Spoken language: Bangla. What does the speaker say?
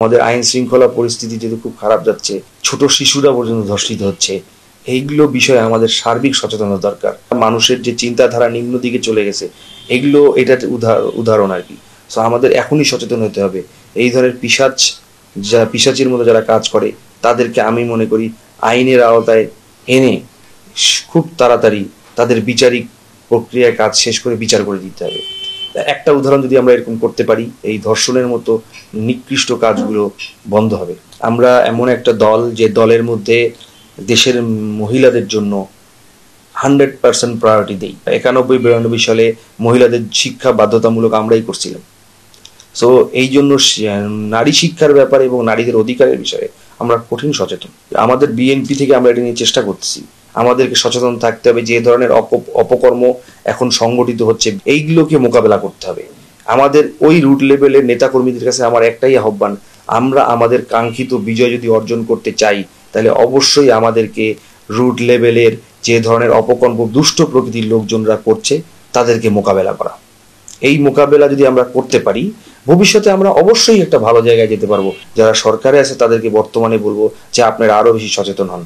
আমাদের আইন শৃঙ্খলা পরিস্থিতি যেহেতু খুব খারাপ যাচ্ছে, ছোট শিশুরা পর্যন্ত ধর্ষিত হচ্ছে, এইগুলো বিষয়ে আমাদের সার্বিক সচেতনতা দরকার। মানুষের যে চিন্তাধারা নিম্ন দিকে চলে গেছে, এগুলো এটার উদাহরণ আর কি। সো আমাদের এখনই সচেতন হতে হবে। এই ধরনের পিশাচির মতো যারা কাজ করে তাদেরকে আমি মনে করি আইনের আওতায় এনে খুব তাড়াতাড়ি তাদের বিচারিক প্রক্রিয়ায় কাজ শেষ করে বিচার করে দিতে হবে। একটা উদাহরণ যদি আমরা এরকম করতে পারি, এই ধর্ষণের মতো নিকৃষ্ট কাজগুলো বন্ধ হবে। আমরা এমন একটা দল, যে দলের মধ্যে দেশের মহিলাদের জন্য 100% প্রায়োরিটি দেই। 91-92 সালে মহিলাদের শিক্ষা বাধ্যতামূলক আমরাই করছিলাম। সো এই জন্য নারী শিক্ষার ব্যাপারে এবং নারীদের অধিকারের বিষয়ে আমরা কঠিন সচেতন। আমাদের বিএনপি থেকে আমরা এটা নিয়ে চেষ্টা করতেছি। আমাদেরকে সচেতন থাকতে হবে, যে ধরনের অপকর্ম এখন সংগঠিত হচ্ছে এইগুলোকে মোকাবেলা করতে হবে। আমাদের ওই রুট লেভেলের নেতাকর্মীদের কাছে আমার একটাই আহ্বান, আমরা আমাদের কাঙ্ক্ষিত বিজয় যদি অর্জন করতে চাই, তাহলে অবশ্যই আমাদেরকে রুট লেভেলের যে ধরনের অপকর্ম দুষ্ট প্রকৃতির লোকজনরা করছে তাদেরকে মোকাবেলা করা। এই মোকাবেলা যদি আমরা করতে পারি, ভবিষ্যতে আমরা অবশ্যই একটা ভালো জায়গায় যেতে পারবো। যারা সরকারে আছে তাদেরকে বর্তমানে বলবো যে আপনারা আরো বেশি সচেতন হন।